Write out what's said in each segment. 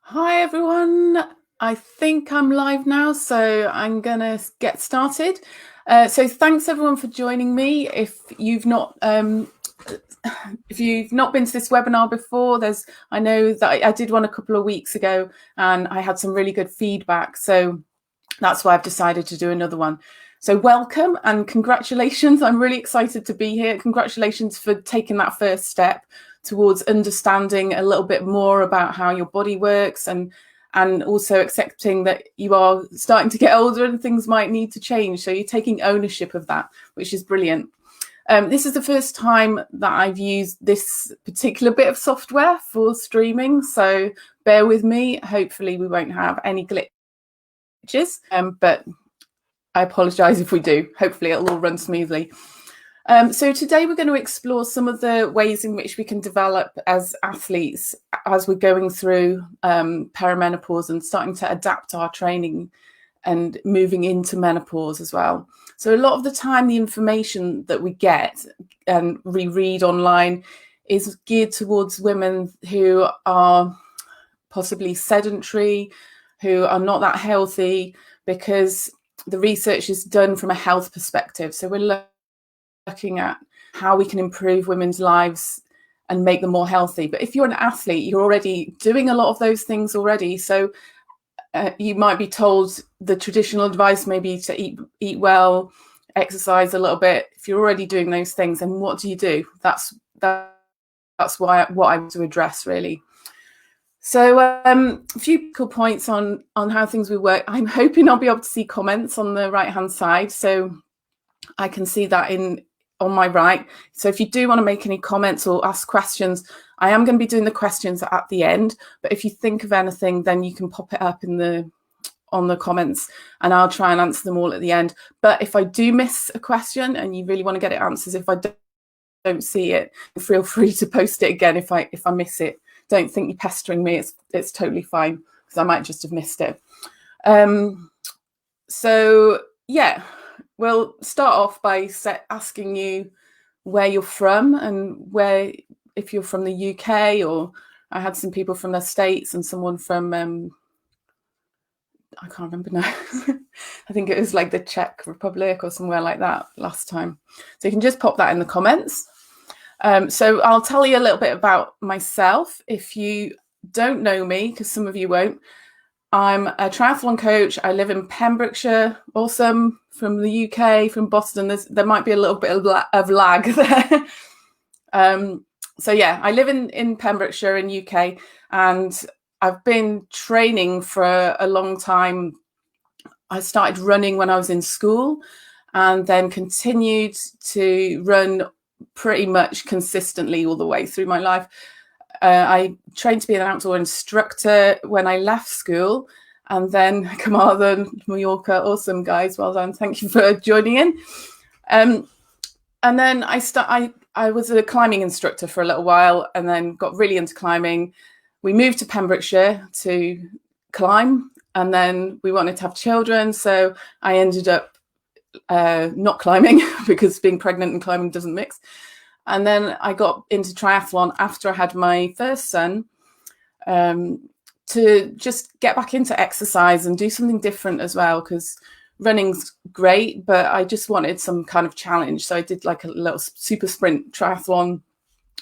Hi everyone. I think I'm live now, so I'm gonna get started. So thanks everyone for joining me. If you've not been to this webinar before, I know that I did one a couple of weeks ago and I had some really good feedback. So that's why I've decided to do another one. So welcome and congratulations. I'm really excited to be here. Congratulations for taking that first step towards understanding a little bit more about how your body works and also accepting that you are starting to get older and things might need to change. So you're taking ownership of that, which is brilliant. This is the first time that I've used this particular bit of software for streaming. So bear with me. Hopefully we won't have any glitches, but I apologize if we do. Hopefully it'll all run smoothly. So today we're going to explore some of the ways in which we can develop as athletes as we're going through perimenopause and starting to adapt our training and moving into menopause as well. So a lot of the time the information that we get and reread online is geared towards women who are possibly sedentary, who are not that healthy, because the research is done from a health perspective. So we're looking at how we can improve women's lives and make them more healthy. But if you're an athlete, you're already doing a lot of those things already. So you might be told the traditional advice maybe to eat well, exercise a little bit. If you're already doing those things, then what do you do? That's what I want to address really. So a few cool points on how things will work. I'm hoping I'll be able to see comments on the right hand side, so I can see that on my right. So if you do want to make any comments or ask questions, I am going to be doing the questions at the end, but if you think of anything, then you can pop it up on the comments and I'll try and answer them all at the end. But if I do miss a question and you really want to get it answered, if I don't see it, feel free to post it again if I miss it. Don't think you're pestering me. It's totally fine because I might just have missed it. So yeah, we'll start off by asking you where you're from and if you're from the UK, or I had some people from the States and someone from I can't remember now. I think it was like the Czech Republic or somewhere like that last time. So you can just pop that in the comments. So I'll tell you a little bit about myself. If you don't know me, because some of you won't, I'm a triathlon coach. I live in Pembrokeshire, awesome, from the UK, from Boston. There might be a little bit of lag there. So yeah, I live in Pembrokeshire in UK, and I've been training for a long time. I started running when I was in school and then continued to run pretty much consistently all the way through my life. I trained to be an outdoor instructor when I left school, and then Carmarthen, Mallorca, awesome guys, well done, thank you for joining in. And then I was a climbing instructor for a little while and then got really into climbing. We moved to Pembrokeshire to climb, and then we wanted to have children, so I ended up not climbing because being pregnant and climbing doesn't mix. And then I got into triathlon after I had my first son, to just get back into exercise and do something different as well, because running's great, but I just wanted some kind of challenge. So I did like a little super sprint triathlon,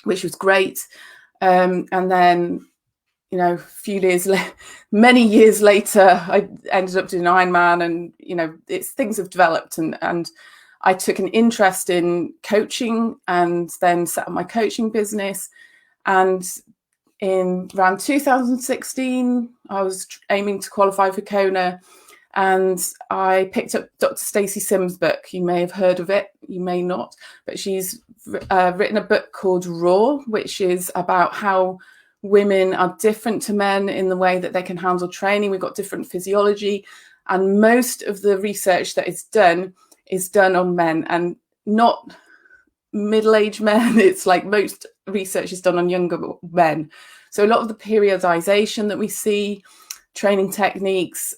which was great. And then, you know, many years later, I ended up doing Ironman, and, you know, things have developed, and I took an interest in coaching and then set up my coaching business. And in around 2016, I was aiming to qualify for Kona, and I picked up Dr. Stacey Sims' book. You may have heard of it, you may not, but she's written a book called Raw, which is about how women are different to men in the way that they can handle training. We've got different physiology, and most of the research that is done on men, and not middle-aged men. It's like most research is done on younger men. So a lot of the periodization that we see, training techniques,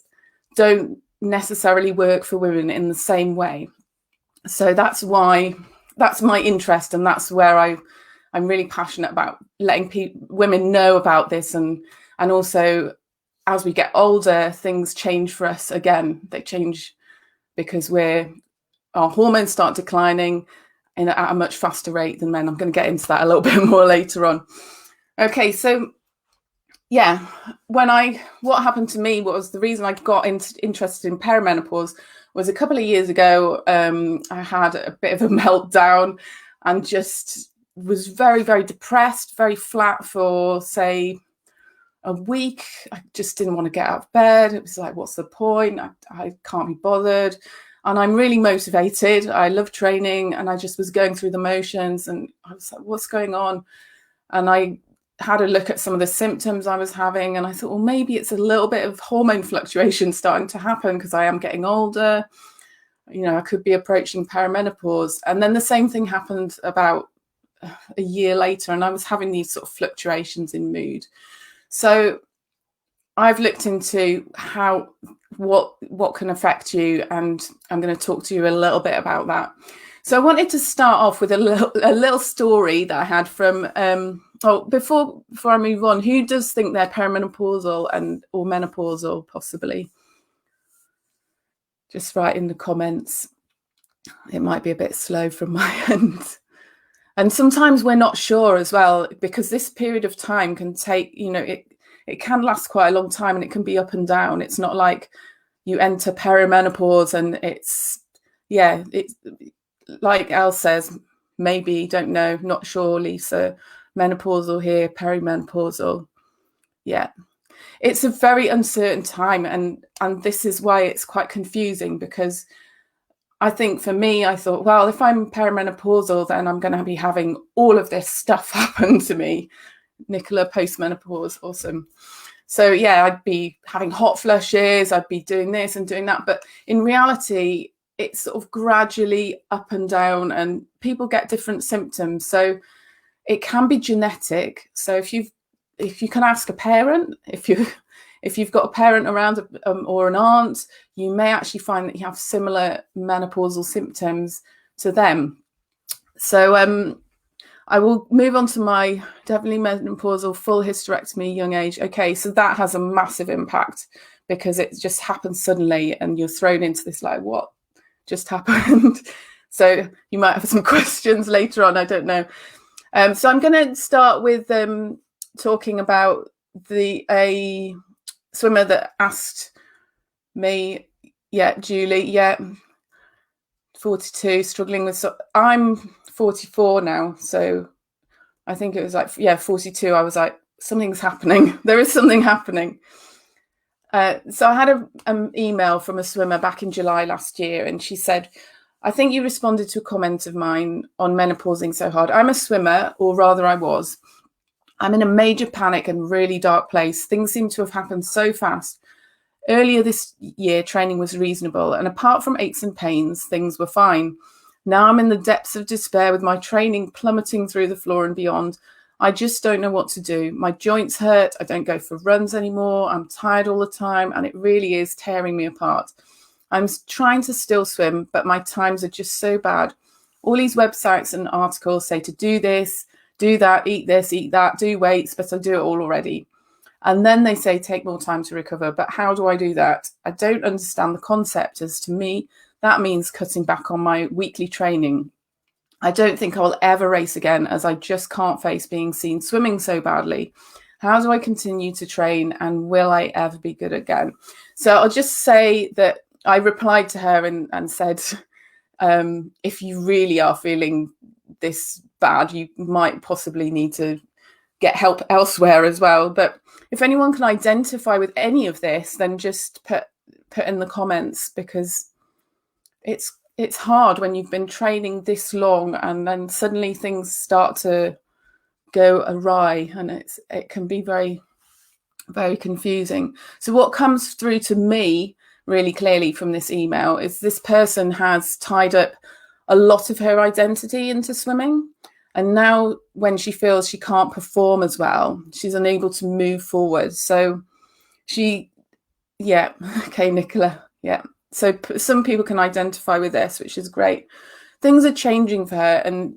don't necessarily work for women in the same way. So that's my interest, and that's where I'm really passionate about letting women know about this, and also as we get older, things change for us again. They change because our hormones start declining at a much faster rate than men. I'm going to get into that a little bit more later on. Okay, so yeah, what happened to me was the reason I got interested in perimenopause was a couple of years ago. I had a bit of a meltdown and just was very, very depressed, very flat for, say, a week. I just didn't want to get out of bed. It was like, what's the point? I can't be bothered. And I'm really motivated. I love training, and I just was going through the motions, and I was like, what's going on? And I had a look at some of the symptoms I was having, and I thought, well, maybe it's a little bit of hormone fluctuation starting to happen because I am getting older. I could be approaching perimenopause. And then the same thing happened about a year later, and I was having these sort of fluctuations in mood. So I've looked into what can affect you, and I'm going to talk to you a little bit about that. So I wanted to start off with a little story that I had from before I move on. Who does think they're perimenopausal or menopausal, possibly? Just write in the comments. It might be a bit slow from my end. And sometimes we're not sure as well, because this period of time can take, it can last quite a long time, and it can be up and down. It's not like you enter perimenopause and it's like Elle says, maybe, don't know, not sure, Lisa, menopausal here, perimenopausal. Yeah, it's a very uncertain time, and this is why it's quite confusing, because I think for me, I thought, well, if I'm perimenopausal, then I'm going to be having all of this stuff happen to me. Nicola, post-menopause, awesome. So yeah, I'd be having hot flushes, I'd be doing this and doing that. But in reality, it's sort of gradually up and down, and people get different symptoms. So it can be genetic. So if you can ask a parent, if you've got a parent around or an aunt, you may actually find that you have similar menopausal symptoms to them. So I will move on to my definitely menopausal full hysterectomy, young age. Okay, so that has a massive impact because it just happens suddenly and you're thrown into this like, what just happened? So you might have some questions later on, I don't know. So I'm going to start with talking about a swimmer that asked me, Julie, 42, struggling with, I'm 44 now, so I think it was like, 42. I was like, something's happening. There is something happening. So I had an email from a swimmer back in July last year, and she said, I think you responded to a comment of mine on menopausing so hard. I'm a swimmer, or rather I was. I'm in a major panic and really dark place. Things seem to have happened so fast. Earlier this year, training was reasonable, and apart from aches and pains, things were fine. Now I'm in the depths of despair with my training plummeting through the floor and beyond. I just don't know what to do. My joints hurt. I don't go for runs anymore. I'm tired all the time, and it really is tearing me apart. I'm trying to still swim, but my times are just so bad. All these websites and articles say to do this, do that, eat this, eat that, do weights, but I do it all already. And then they say take more time to recover. But how do I do that? I don't understand the concept, as to me, that means cutting back on my weekly training. I don't think I will ever race again, as I just can't face being seen swimming so badly. How do I continue to train, and will I ever be good again? So I'll just say that I replied to her and said, if you really are feeling this bad, you might possibly need to get help elsewhere as well. But if anyone can identify with any of this, then just put in the comments, because it's hard when you've been training this long and then suddenly things start to go awry, and it can be very, very confusing. So what comes through to me really clearly from this email is this person has tied up a lot of her identity into swimming. And now when she feels she can't perform as well, she's unable to move forward. So okay, Nicola, yeah. So some people can identify with this, which is great. Things are changing for her, and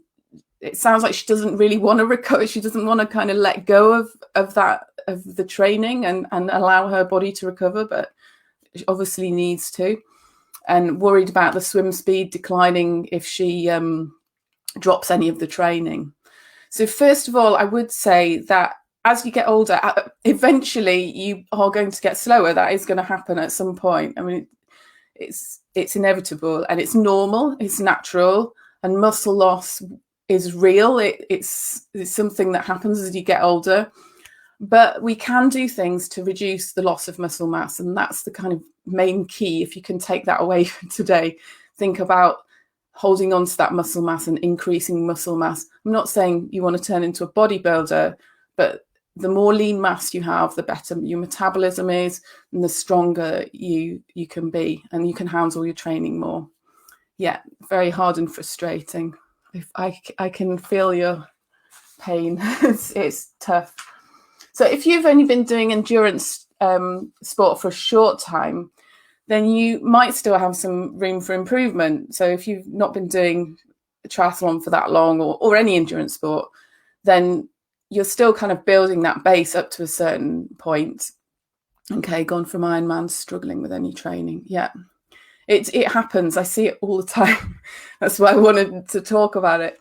it sounds like she doesn't really want to recover. She doesn't want to kind of let go of that of the training and allow her body to recover, but she obviously needs to. And worried about the swim speed declining if she drops any of the training. So first of all, I would say that as you get older, eventually you are going to get slower. That is going to happen at some point. I mean, it's inevitable and it's normal, it's natural, and muscle loss is real. It's something that happens as you get older. But we can do things to reduce the loss of muscle mass, and that's the kind of main key. If you can take that away today, think about holding on to that muscle mass and increasing muscle mass. I'm not saying you want to turn into a bodybuilder, but the more lean mass you have, the better your metabolism is, and the stronger you can be, and you can handle your training more. Yeah, very hard and frustrating. If I can feel your pain. It's tough. So if you've only been doing endurance sport for a short time, then you might still have some room for improvement. So if you've not been doing a triathlon for that long, or any endurance sport, then you're still kind of building that base up to a certain point. Okay, gone from Ironman, struggling with any training. Yeah, it happens. I see it all the time. That's why I wanted to talk about it.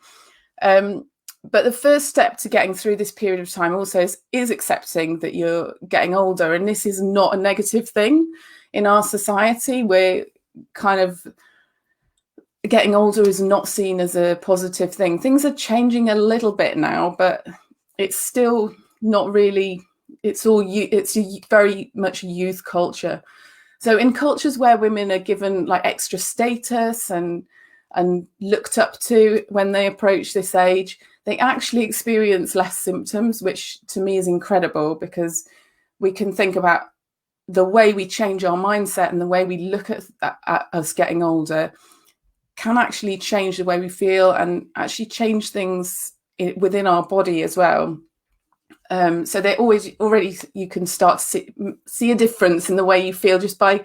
But the first step to getting through this period of time also is accepting that you're getting older. And this is not a negative thing in our society. We're kind of getting older is not seen as a positive thing. Things are changing a little bit now, but it's still not really. It's very much youth culture. So in cultures where women are given like extra status and looked up to when they approach this age, they actually experience less symptoms, which to me is incredible, because we can think about the way we change our mindset and the way we look at us getting older can actually change the way we feel and actually change things within our body as well. So they already you can start to see a difference in the way you feel just by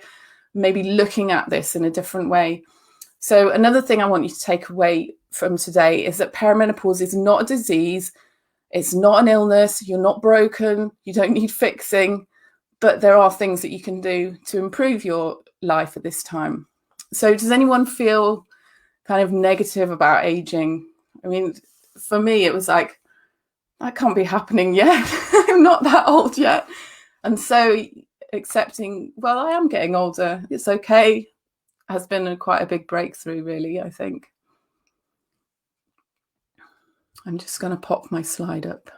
maybe looking at this in a different way. So another thing I want you to take away from today is that perimenopause is not a disease. It's not an illness. You're not broken. You don't need fixing, but there are things that you can do to improve your life at this time. So does anyone feel kind of negative about aging? I mean, for me, it was like, that can't be happening yet. I'm not that old yet. And so accepting, well, I am getting older. It's okay. Has been quite a big breakthrough, really, I think. I'm just going to pop my slide up.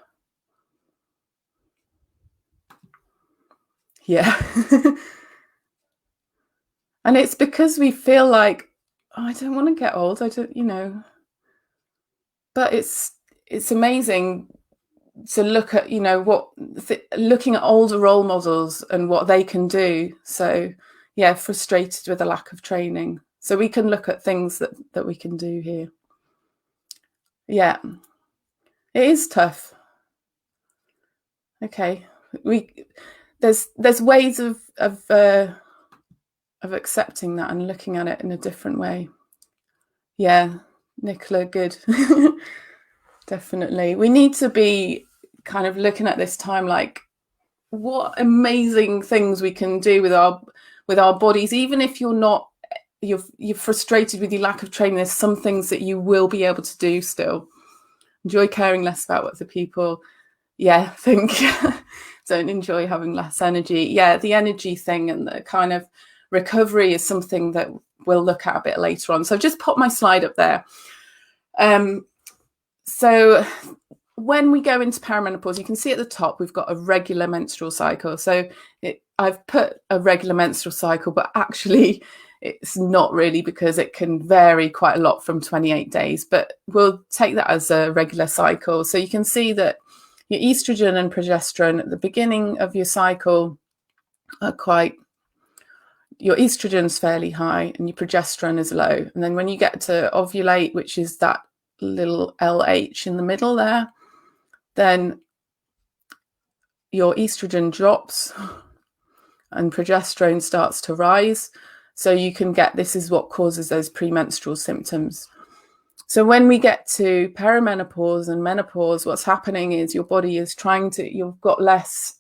Yeah. And it's because we feel like, oh, I don't want to get old. I don't, but it's amazing to look at, looking at older role models and what they can do. So yeah, frustrated with a lack of training. So we can look at things that we can do here. Yeah, it is tough. Okay, there's ways of accepting that and looking at it in a different way. Yeah, Nicola, good. Definitely. We need to be kind of looking at this time like what amazing things we can do with our bodies. Even if you're frustrated with your lack of training, there's some things that you will be able to do still. Enjoy caring less about what the people think. Don't enjoy having less energy. Yeah, the energy thing and the kind of recovery is something that we'll look at a bit later on. So I've just popped my slide up there. So when we go into perimenopause, you can see at the top, we've got a regular menstrual cycle. So I've put a regular menstrual cycle, but actually it's not really, because it can vary quite a lot from 28 days, but we'll take that as a regular cycle. So you can see that your estrogen and progesterone at the beginning of your cycle are your estrogen's fairly high and your progesterone is low. And then when you get to ovulate, which is that little LH in the middle there, then your estrogen drops and progesterone starts to rise. So you can get, this is what causes those premenstrual symptoms. So when we get to perimenopause and menopause, what's happening is your body is you've got less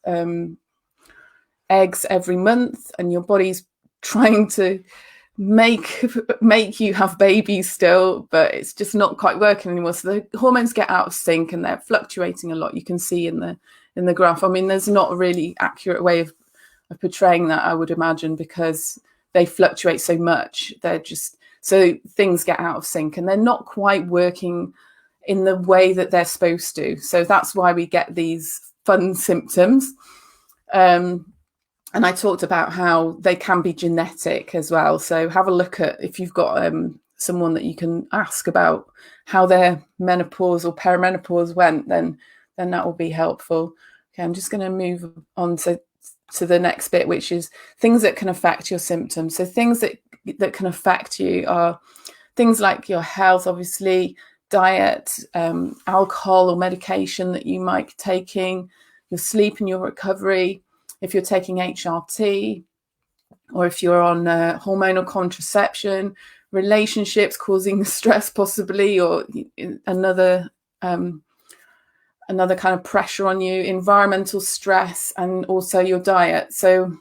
eggs every month, and your body's trying to make you have babies still, but it's just not quite working anymore. So the hormones get out of sync and they're fluctuating a lot. You can see in the graph. I mean, there's not a really accurate way of portraying that, I would imagine, because they fluctuate so much. So things get out of sync and they're not quite working in the way that they're supposed to. So that's why we get these fun symptoms. And I talked about how they can be genetic as well. So have a look at, if you've got someone that you can ask about how their menopause or perimenopause went, then that will be helpful. Okay, I'm just going to move on to the next bit, which is things that can affect your symptoms. So things that can affect you are things like your health, obviously, diet, alcohol or medication that you might be taking, your sleep and your recovery, if you're taking HRT, or if you're on hormonal contraception, relationships causing stress possibly, or another kind of pressure on you, environmental stress, and also your diet. So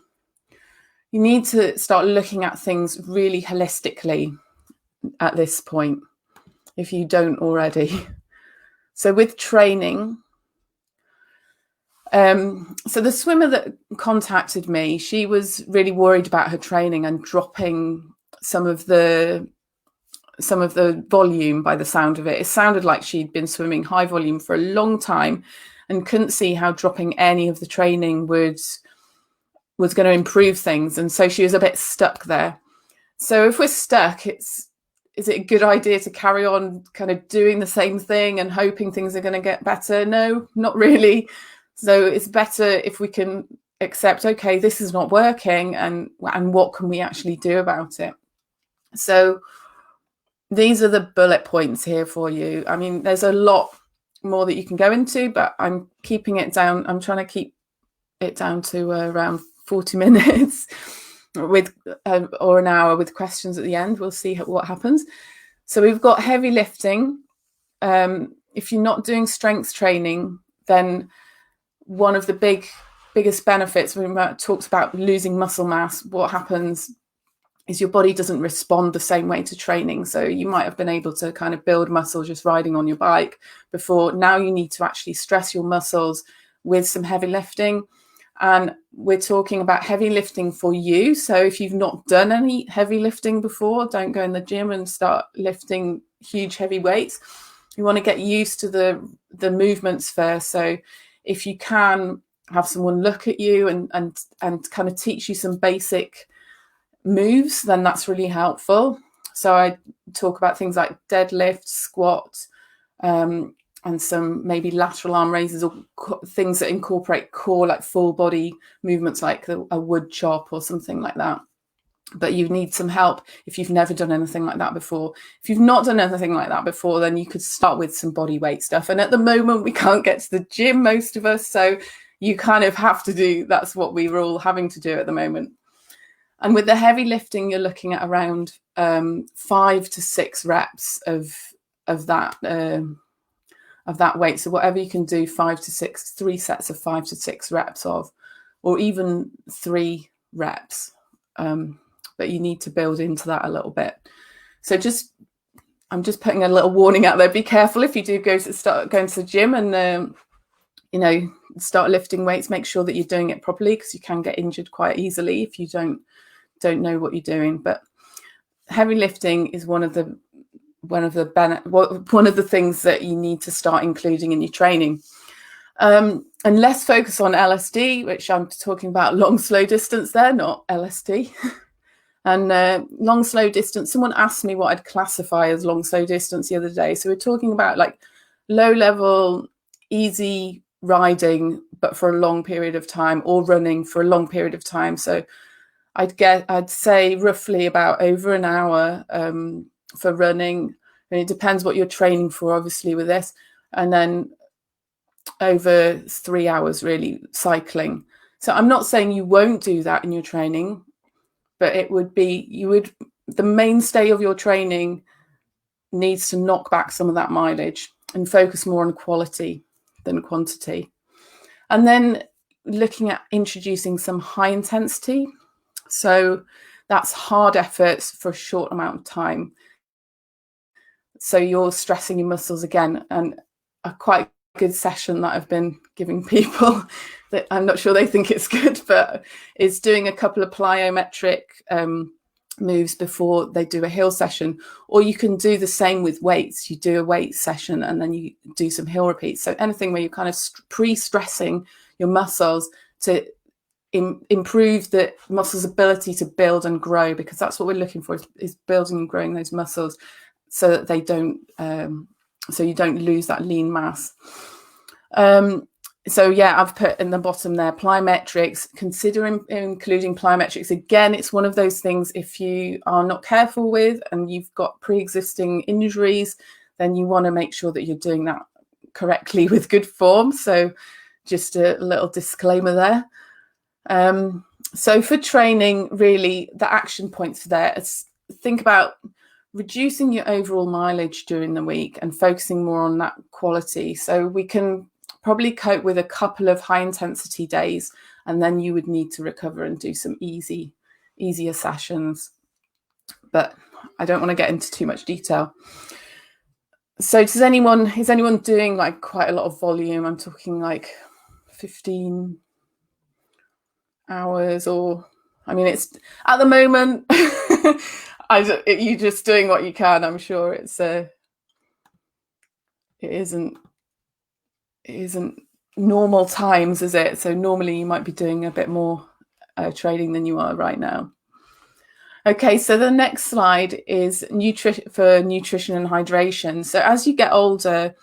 you need to start looking at things really holistically at this point, if you don't already. So with training, so the swimmer that contacted me, she was really worried about her training and dropping some of the volume by the sound of it. It sounded like she'd been swimming high volume for a long time and couldn't see how dropping any of the training was going to improve things. And so she was a bit stuck there. So if we're stuck, is it a good idea to carry on kind of doing the same thing and hoping things are going to get better? No, not really. So it's better if we can accept, okay, this is not working, and what can we actually do about it? So these are the bullet points here for you. I mean, there's a lot more that you can go into, but I'm keeping it down. I'm trying to keep it down to around 40 minutes with or an hour with questions at the end. We'll see what happens. So we've got heavy lifting. If you're not doing strength training, then one of the biggest benefits, when we talks about losing muscle mass, what happens is your body doesn't respond the same way to training. So you might have been able to kind of build muscle just riding on your bike before. Now you need to actually stress your muscles with some heavy lifting. And we're talking about heavy lifting for you. So if you've not done any heavy lifting before, don't go in the gym and start lifting huge heavy weights. You want to get used to the movements first. So if you can have someone look at you and kind of teach you some basic moves, then that's really helpful. So I talk about things like deadlift, squat, and some maybe lateral arm raises, or things that incorporate core, like full body movements, like a wood chop or something like that. But you need some help if you've never done anything like that before. If you've not done anything like that before, then you could start with some body weight stuff. And at the moment, we can't get to the gym, most of us. So you kind of have to that's what we were all having to do at the moment. And with the heavy lifting, you're looking at around 5 to 6 reps of that weight. So whatever you can do, 3 sets of 5 to 6 reps of, or even 3 reps. But you need to build into that a little bit. So I'm just putting a little warning out there. Be careful if you do start going to the gym and start lifting weights. Make sure that you're doing it properly, because you can get injured quite easily if you don't know what you're doing. But heavy lifting is one of the things that you need to start including in your training. And less focus on LSD, which I'm talking about long, slow distance there, not LSD. And long, slow distance, someone asked me what I'd classify as long, slow distance the other day. So we're talking about like low level, easy riding, but for a long period of time, or running for a long period of time. So I'd say roughly about over an hour for running. And it depends what you're training for, obviously, with this. And then over 3 hours, really, cycling. So I'm not saying you won't do that in your training, but it would be, the mainstay of your training needs to knock back some of that mileage and focus more on quality than quantity. And then looking at introducing some high intensity. So that's hard efforts for a short amount of time. So you're stressing your muscles again. And a quite good session that I've been giving people that I'm not sure they think it's good, but is doing a couple of plyometric moves before they do a hill session. Or you can do the same with weights. You do a weight session and then you do some hill repeats. So anything where you're kind of pre-stressing your muscles to improve the muscles' ability to build and grow, because that's what we're looking for, is building and growing those muscles so that they don't so you don't lose that lean mass. So yeah, I've put in the bottom there plyometrics. Consider including plyometrics. Again, it's one of those things, if you are not careful with and you've got pre-existing injuries, then you want to make sure that you're doing that correctly with good form. So just a little disclaimer there. So for training, really the action points there is think about reducing your overall mileage during the week and focusing more on that quality. So we can probably cope with a couple of high intensity days, and then you would need to recover and do some easier sessions. But I don't want to get into too much detail. So is anyone doing like quite a lot of volume? I'm talking like 15 hours, or I mean, it's at the moment you're just doing what you can. I'm sure it isn't normal times, is it? So normally you might be doing a bit more training than you are right now. Okay, so the next slide is for nutrition and hydration. So as you get older,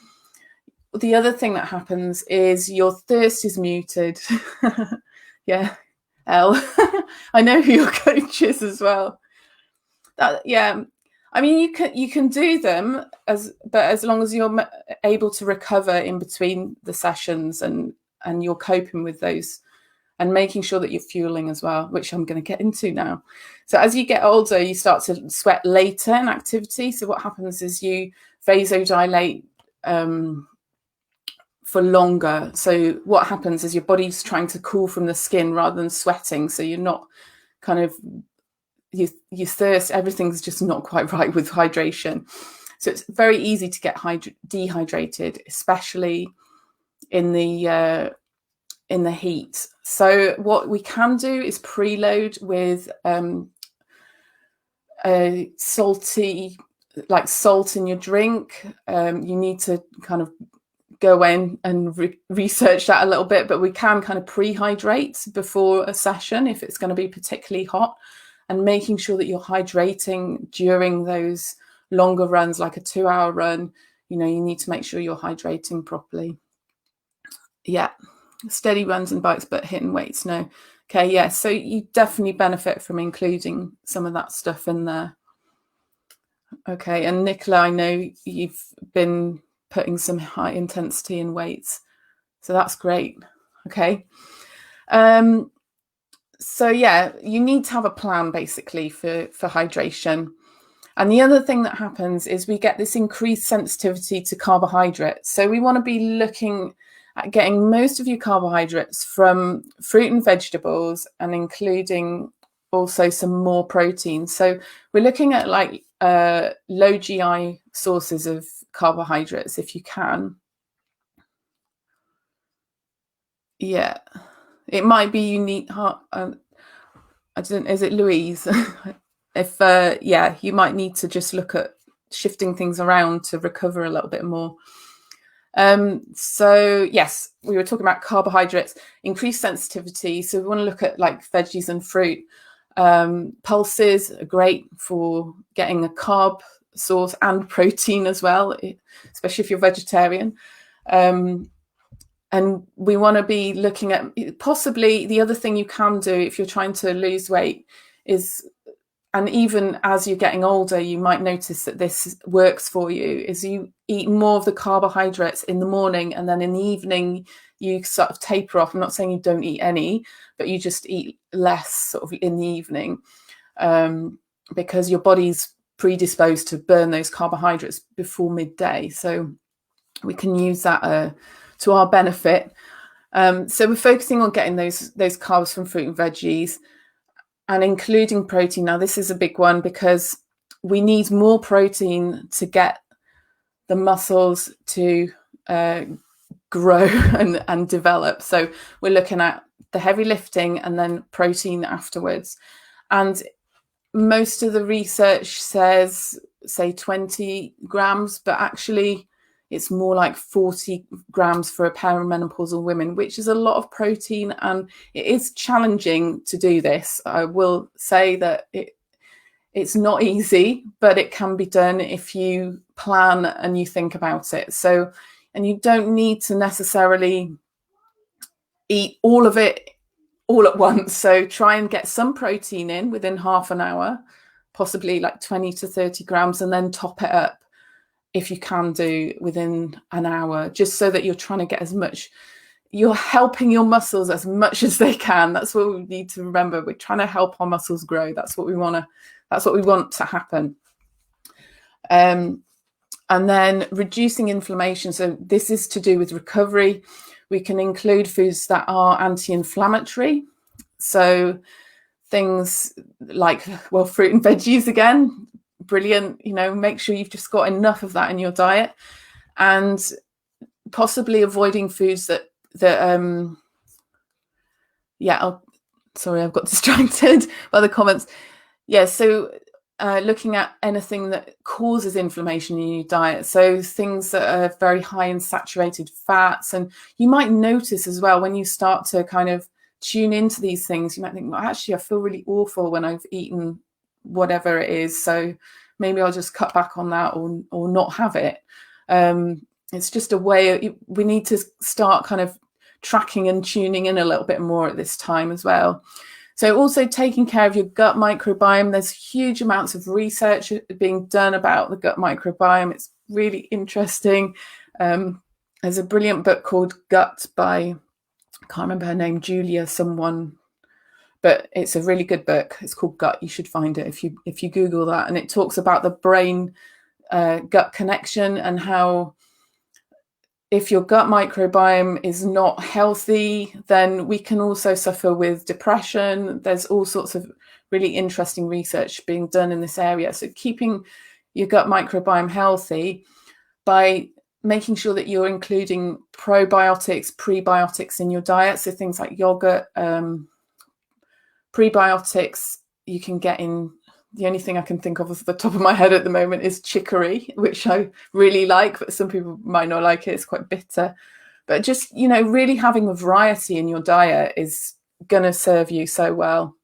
the other thing that happens is your thirst is muted. Yeah, Elle. I know who your coach is as well. Yeah, I mean, you can do them but as long as you're able to recover in between the sessions and you're coping with those and making sure that you're fueling as well, which I'm going to get into now. So as you get older, you start to sweat later in activity. So what happens is you vasodilate for longer. So what happens is your body's trying to cool from the skin rather than sweating. So you're not kind of you thirst, everything's just not quite right with hydration. So it's very easy to get dehydrated, especially in the heat. So what we can do is preload with a salty, like salt in your drink. You need to kind of go in and research that a little bit, but we can kind of prehydrate before a session if it's going to be particularly hot, and making sure that you're hydrating during those longer runs, like a 2-hour run. You need to make sure you're hydrating properly. Yeah, steady runs and bikes, but hitting weights, no. Okay, yeah, so you definitely benefit from including some of that stuff in there. Okay, and Nicola, I know you've been putting some high intensity in weights, so that's great. Okay. So yeah, you need to have a plan basically for hydration. And the other thing that happens is we get this increased sensitivity to carbohydrates. So we want to be looking at getting most of your carbohydrates from fruit and vegetables, and including also some more protein. So we're looking at like low GI sources of carbohydrates if you can. Yeah, it might be unique. I don't. Is it Louise? If yeah, you might need to just look at shifting things around to recover a little bit more. So yes, we were talking about carbohydrates, increased sensitivity. So we want to look at like veggies and fruit. Pulses are great for getting a carb source and protein as well, especially if you're vegetarian. And we want to be looking at possibly the other thing you can do if you're trying to lose weight is, and even as you're getting older, you might notice that this works for you, is you eat more of the carbohydrates in the morning, and then in the evening you sort of taper off. I'm not saying you don't eat any, but you just eat less sort of in the evening, because your body's predisposed to burn those carbohydrates before midday. So we can use that to our benefit. So we're focusing on getting those carbs from fruit and veggies and including protein. Now, this is a big one because we need more protein to get the muscles to grow and develop. So we're looking at the heavy lifting and then protein afterwards. And most of the research says, say, 20 grams, but actually it's more like 40 grams for a perimenopausal woman, which is a lot of protein. And it is challenging to do this. I will say that it's not easy, but it can be done if you plan and you think about it. So, and you don't need to necessarily eat all of it all at once. So try and get some protein in within half an hour, possibly like 20 to 30 grams, and then top it up if you can do within an hour, just so that you're trying to get as much, you're helping your muscles as much as they can. That's what we need to remember. We're trying to help our muscles grow. That's what we want to happen. And then reducing inflammation. So this is to do with recovery. We can include foods that are anti-inflammatory. So things like, well, fruit and veggies again, brilliant. Make sure you've just got enough of that in your diet, and possibly avoiding foods that sorry, I've got distracted by the comments. Yeah, so looking at anything that causes inflammation in your diet. So things that are very high in saturated fats. And you might notice as well, when you start to kind of tune into these things, you might think, well, actually, I feel really awful when I've eaten whatever it is. So maybe I'll just cut back on that or not have it. It's just a way we need to start kind of tracking and tuning in a little bit more at this time as well. So also taking care of your gut microbiome. There's huge amounts of research being done about the gut microbiome. It's really interesting. There's a brilliant book called Gut by, I can't remember her name, Julia someone, but it's a really good book. It's called Gut. You should find it if you Google that. And it talks about the brain gut connection and how if your gut microbiome is not healthy, then we can also suffer with depression. There's all sorts of really interesting research being done in this area. So keeping your gut microbiome healthy by making sure that you're including probiotics, prebiotics in your diet. So things like yogurt, prebiotics you can get in. The only thing I can think of off the top of my head at the moment is chicory, which I really like, but some people might not like it. It's quite bitter. But just, really having a variety in your diet is going to serve you so well.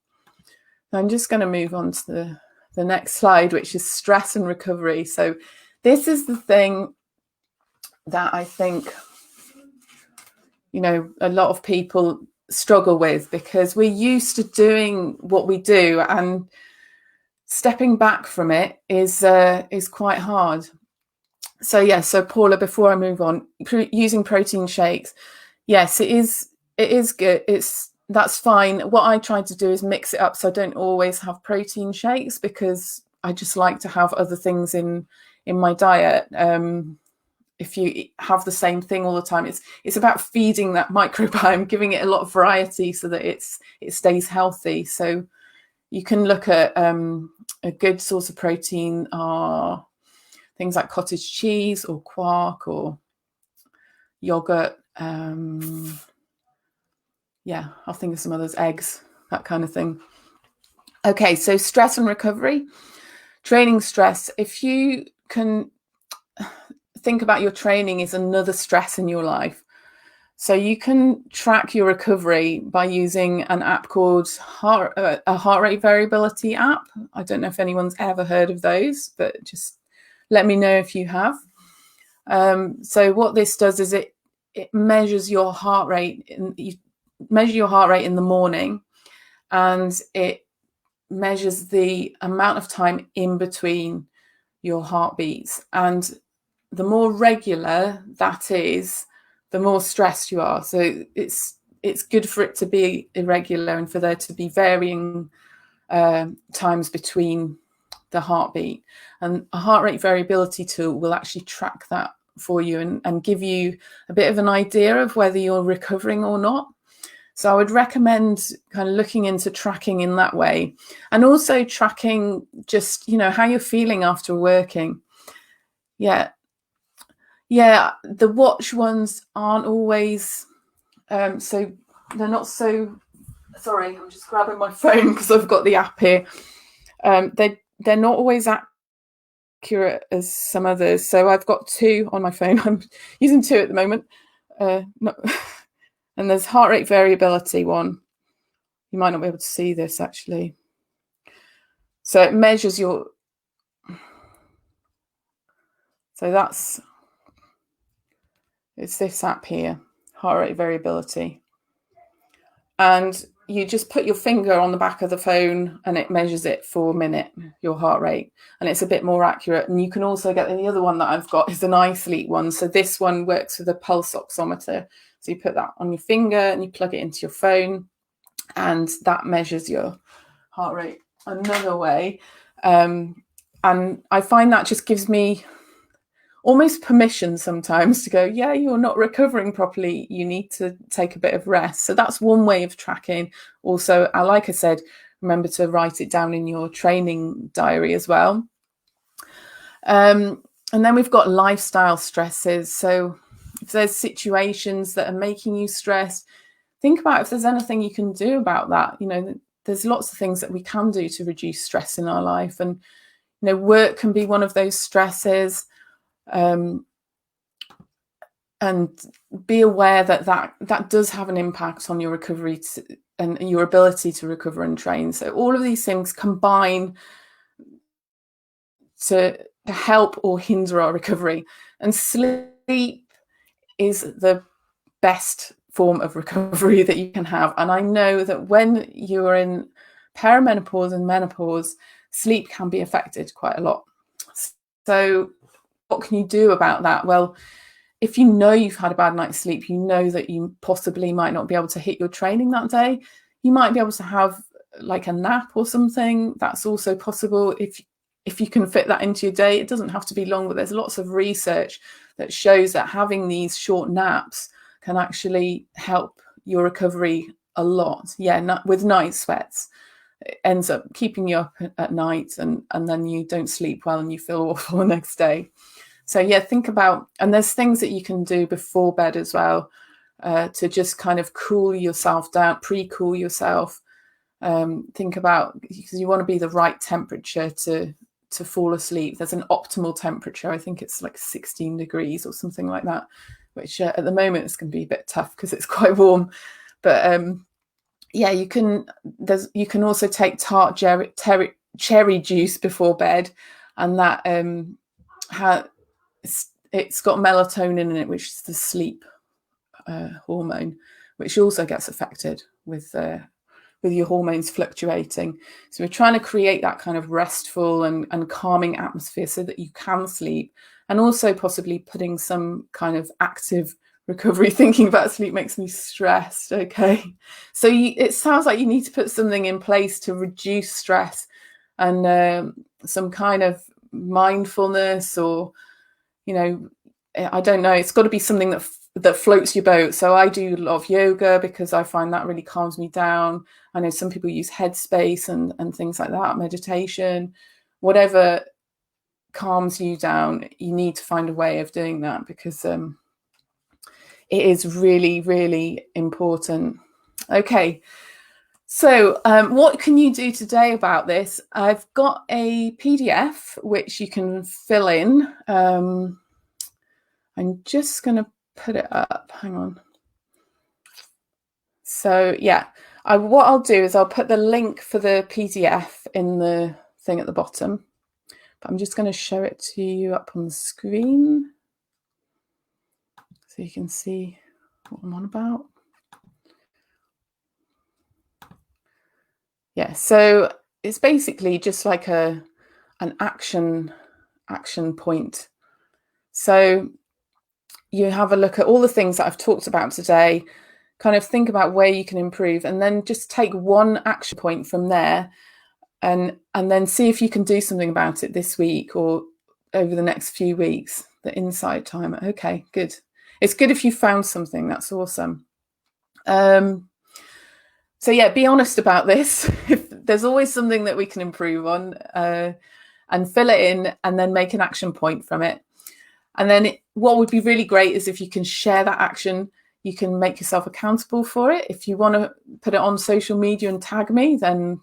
I'm just going to move on to the next slide, which is stress and recovery. So this is the thing that I think, a lot of people struggle with, because we're used to doing what we do, and stepping back from it is quite hard. So Paula, before I move on, using protein shakes, yes, it is good. That's fine. What I try to do is mix it up, so I don't always have protein shakes, because I just like to have other things in my diet. If you have the same thing all the time, it's about feeding that microbiome, giving it a lot of variety so that it stays healthy. So you can look at a good source of protein are things like cottage cheese or quark or yogurt. I'll think of some others, eggs, that kind of thing. Okay, so stress and recovery. Training stress. If you can think about your training as another stress in your life. So you can track your recovery by using an app called a heart rate variability app. I don't know if anyone's ever heard of those, but just let me know if you have. So what this does is it measures your heart rate. You measure your heart rate in the morning, and it measures the amount of time in between your heartbeats. And the more regular that is, the more stressed you are. So it's good for it to be irregular and for there to be varying times between the heartbeat. And a heart rate variability tool will actually track that for you and give you a bit of an idea of whether you're recovering or not. So I would recommend kind of looking into tracking in that way, and also tracking just, how you're feeling after working. Yeah, the watch ones aren't always, so they're not so, sorry, I'm just grabbing my phone because I've got the app here. They're not always accurate as some others. So I've got 2 on my phone. I'm using 2 at the moment. And there's heart rate variability one. You might not be able to see this actually. So it measures your, so it's this app here, heart rate variability. And you just put your finger on the back of the phone and it measures it for a minute, your heart rate. And it's a bit more accurate. And you can also get, the other one that I've got is an iSleep one. So this one works with a pulse oximeter. So you put that on your finger and you plug it into your phone, and that measures your heart rate another way. And I find that just gives me almost permission sometimes to go, yeah, you're not recovering properly. You need to take a bit of rest. So that's one way of tracking. Also, like I said, remember to write it down in your training diary as well. And then we've got lifestyle stresses. So if there's situations that are making you stressed, think about if there's anything you can do about that. There's lots of things that we can do to reduce stress in our life. And, work can be one of those stresses. And be aware that does have an impact on your recovery and your ability to recover and train. So all of these things combine to help or hinder our recovery. And sleep is the best form of recovery that you can have. And I know that when you're in perimenopause and menopause, sleep can be affected quite a lot. So what can you do about that? Well, if you know you've had a bad night's sleep, you know that you possibly might not be able to hit your training that day. You might be able to have like a nap or something. That's also possible if you can fit that into your day. It doesn't have to be long, but there's lots of research that shows that having these short naps can actually help your recovery a lot. Yeah, with night sweats. It ends up keeping you up at night, and then you don't sleep well and you feel awful the next day. So yeah, think about, and there's things that you can do before bed as well, to just kind of cool yourself down, pre-cool yourself. Think about, because you want to be the right temperature to fall asleep. There's an optimal temperature. I think it's like 16 degrees or something like that, which at the moment it's going to be a bit tough because it's quite warm. But yeah, you can also take tart cherry juice before bed, and that it's got melatonin in it, which is the sleep hormone, which also gets affected with your hormones fluctuating. So we're trying to create that kind of restful and calming atmosphere so that you can sleep, and also possibly putting some kind of active recovery. Thinking about sleep makes me stressed. Okay, so it sounds like you need to put something in place to reduce stress, and some kind of mindfulness, or I don't know, it's got to be something that floats your boat. So I do a lot of yoga because I find that really calms me down. I know some people use Headspace and things like that, meditation, whatever calms you down. You need to find a way of doing that, because it is really, really important. Okay, so what can you do today about this? I've got a PDF which you can fill in. I'm just going to put it up. Hang on. So yeah, what I'll do is I'll put the link for the PDF in the thing at the bottom. But I'm just going to show it to you up on the screen so you can see what I'm on about. Yeah, so it's basically just like an action point. So you have a look at all the things that I've talked about today, kind of think about where you can improve, and then just take one action point from there, and then see if you can do something about it this week or over the next few weeks. The insight timer. Okay, good. It's good if you found something. That's awesome. So yeah, be honest about this. If there's always something that we can improve on, and fill it in, and then make an action point from it. And then what would be really great is if you can share that action. You can make yourself accountable for it. If you want to put it on social media and tag me, then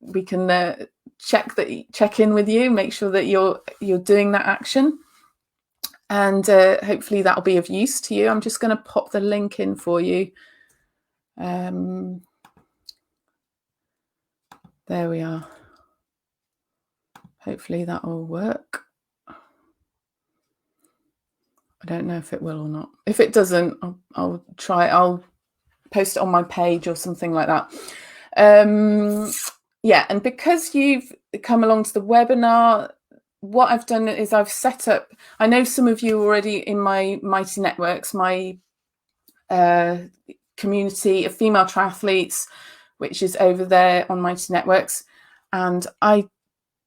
we can check in with you, make sure that you're doing that action, and hopefully that'll be of use to you. I'm just going to pop the link in for you. There we are. Hopefully that will work. I don't know if it will or not. If it doesn't, I'll try. I'll post it on my page or something like that. Yeah, and because you've come along to the webinar, what I've done is I've set up, I know some of you already in my Mighty Networks, my community of female triathletes, which is over there on Mighty Networks, and I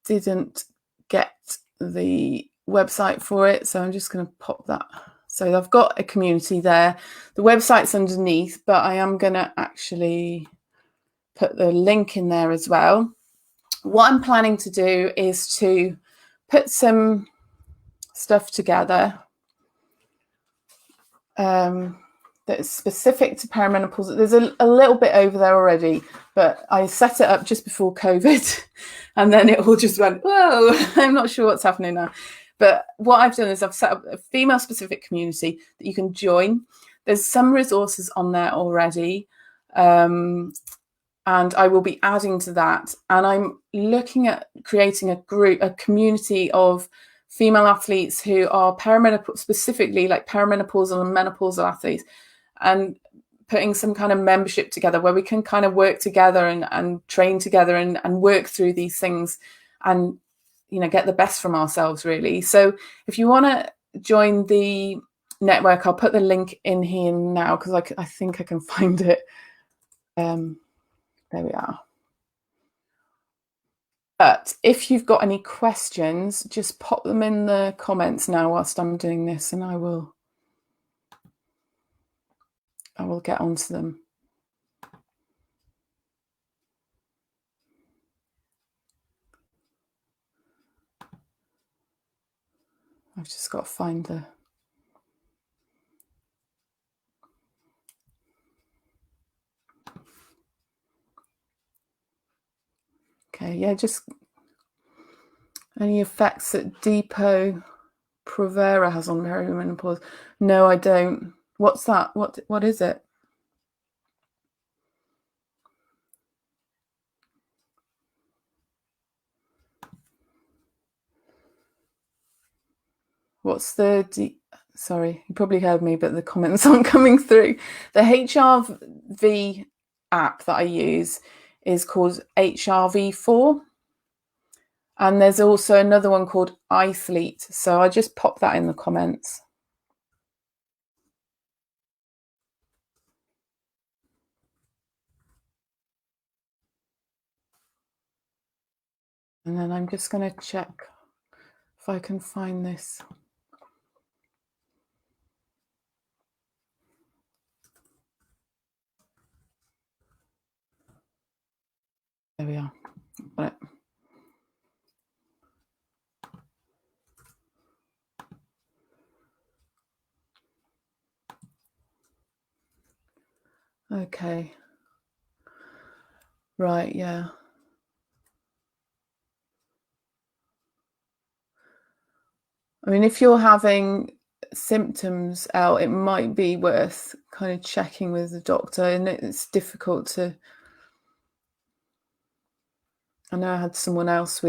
didn't get the website for it, so I'm just going to pop that. So I've got a community there. The website's underneath, but I am going to actually put the link in there as well. What I'm planning to do is to put some stuff together that's specific to perimenopausal. There's a little bit over there already, but I set it up just before COVID, and then it all just went, whoa, I'm not sure what's happening now. But what I've done is I've set up a female-specific community that you can join. There's some resources on there already, and I will be adding to that. And I'm looking at creating a community of female athletes who are specifically like perimenopausal and menopausal athletes, and putting some kind of membership together where we can kind of work together and train together and work through these things and, you know, get the best from ourselves, really. So if you want to join the network, I'll put the link in here now because I think I can find it. There we are. But if you've got any questions, just pop them in the comments now whilst I'm doing this, and I will get onto them. I've just got to find the... Okay, yeah, just any effects that Depo-Provera has on perimenopause. No, I don't. What's that? What is it? What's the... Sorry, you probably heard me, but the comments aren't coming through. The HRV app that I use is called HRV4. And there's also another one called iThlete. So I just pop that in the comments. And then I'm just going to check if I can find this. There we are. Got it. Okay. Right, yeah. I mean, if you're having symptoms out, it might be worth kind of checking with the doctor, and it's difficult to... I know I had someone else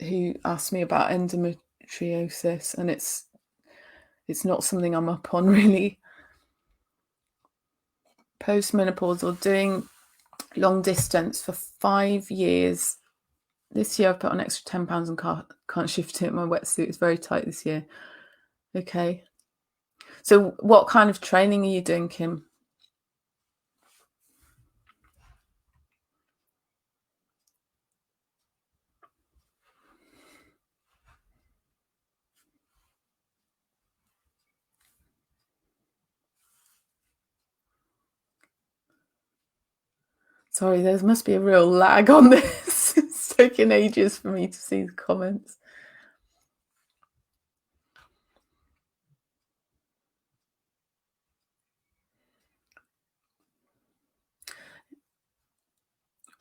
who asked me about endometriosis, and it's not something I'm up on, really. Postmenopausal, doing long distance for 5 years. This year I've put on extra £10 and can't shift it. My wetsuit is very tight this year. Okay. So what kind of training are you doing, Kim? Sorry, there must be a real lag on this. It's taking ages for me to see the comments.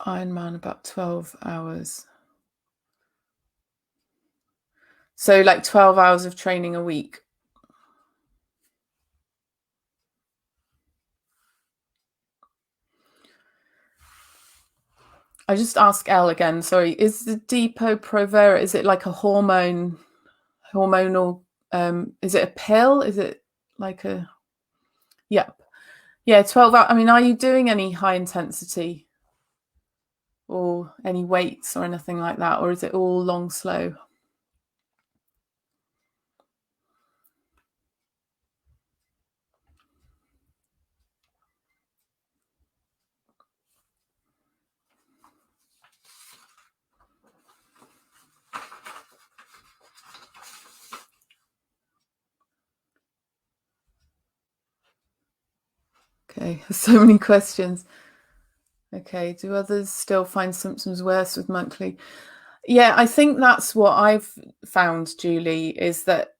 Ironman about 12 hours. So like 12 hours of training a week. I just ask Elle again, sorry, is the Depo-Provera, is it like a hormonal, is it a pill? Is it like a, yep. Yeah, 12 hours. I mean, are you doing any high intensity or any weights or anything like that? Or is it all long, slow? Okay, so many questions. Okay, do others still find symptoms worse with monthly? Yeah, I think that's what I've found, Julie, is that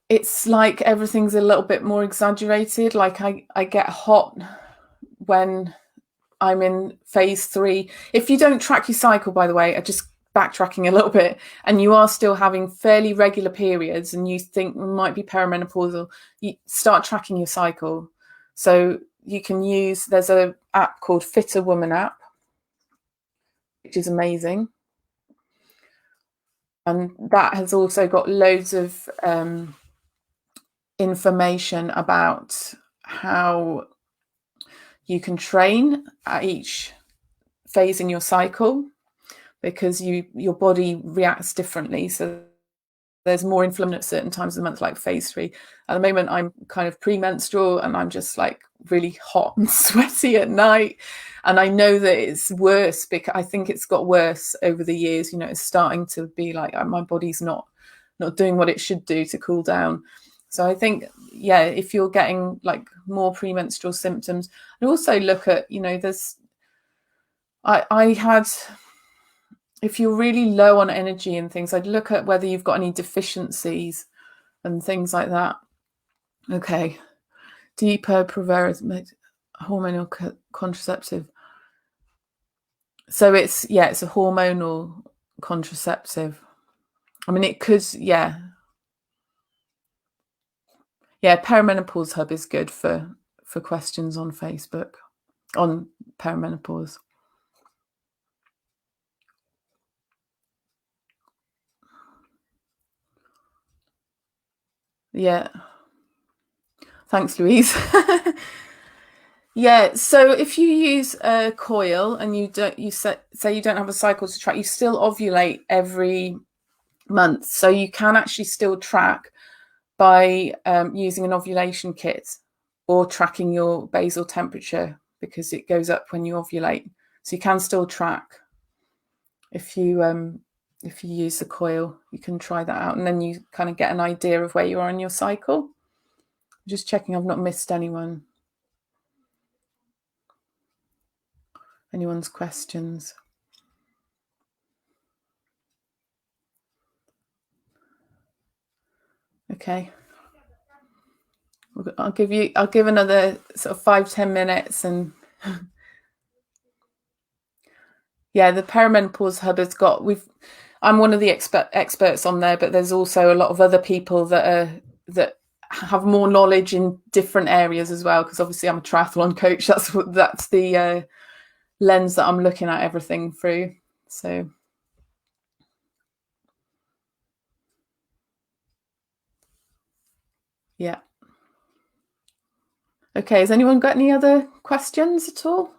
it's like everything's a little bit more exaggerated. Like I get hot when I'm in phase 3. If you don't track your cycle, by the way, I just backtracking a little bit, and you are still having fairly regular periods and you think it might be perimenopausal, you start tracking your cycle. So you can use, there's an app called Fitter Woman app, which is amazing. And that has also got loads of information about how you can train at each phase in your cycle, because your body reacts differently. So there's more inflammation at certain times of the month, like phase 3. At the moment, I'm kind of premenstrual and I'm just like really hot and sweaty at night. And I know that it's worse because I think it's got worse over the years. You know, it's starting to be like my body's not doing what it should do to cool down. So I think, yeah, if you're getting like more premenstrual symptoms, and also look at, you know, I had, if you're really low on energy and things, I'd look at whether you've got any deficiencies and things like that. Okay. Depo-Provera is hormonal contraceptive. So it's a hormonal contraceptive. I mean, it could, yeah. Yeah, Perimenopause Hub is good for questions on Facebook on perimenopause. Yeah. Thanks, Louise. Yeah, so if you use a coil and you say you don't have a cycle to track, you still ovulate every month. So you can actually still track by using an ovulation kit or tracking your basal temperature, because it goes up when you ovulate. So you can still track if you use the coil. You can try that out, and then you kind of get an idea of where you are in your cycle. Just checking I've not missed anyone's questions. Okay. I'll give another sort of 5-10 minutes, and yeah, the Perimenopause Hub has got, I'm one of the experts on there, but there's also a lot of other people that have more knowledge in different areas as well, because obviously I'm a triathlon coach. That's the lens that I'm looking at everything through. So yeah. Okay, has anyone got any other questions at all?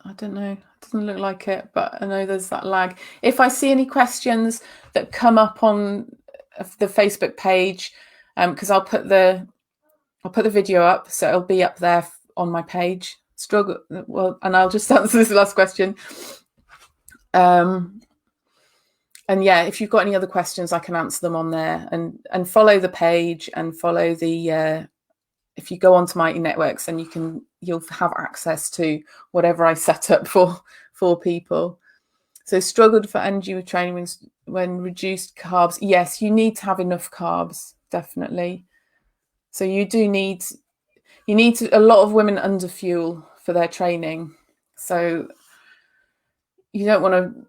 I don't know. It doesn't look like it, but I know there's that lag. If I see any questions that come up on the Facebook page, because I'll put the video up, so it'll be up there on my page. And I'll just answer this last question. And yeah, if you've got any other questions, I can answer them on there, and follow the page and follow the, if you go onto Mighty Networks, then you'll have access to whatever I set up for people. So struggled for energy with training when reduced carbs. Yes, you need to have enough carbs, definitely. So you need a lot of women under fuel for their training. So you don't want to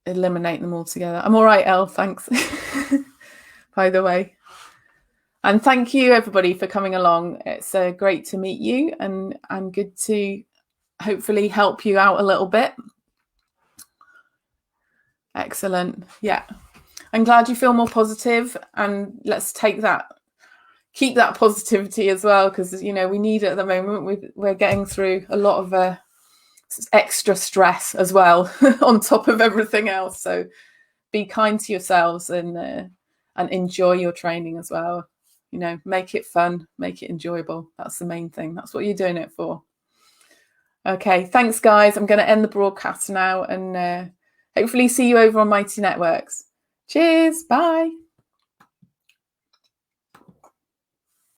eliminate them altogether. I'm all right, Elle, thanks. By the way. And thank you everybody for coming along. It's great to meet you, and good to hopefully help you out a little bit. Excellent. Yeah. I'm glad you feel more positive, and let's keep that positivity as well, because we need it at the moment. We're getting through a lot of extra stress as well on top of everything else. So be kind to yourselves and enjoy your training as well. Make it fun, make it enjoyable. That's the main thing. That's what you're doing it for. Okay, thanks guys. I'm going to end the broadcast now, and hopefully see you over on Mighty Networks. Cheers. Bye.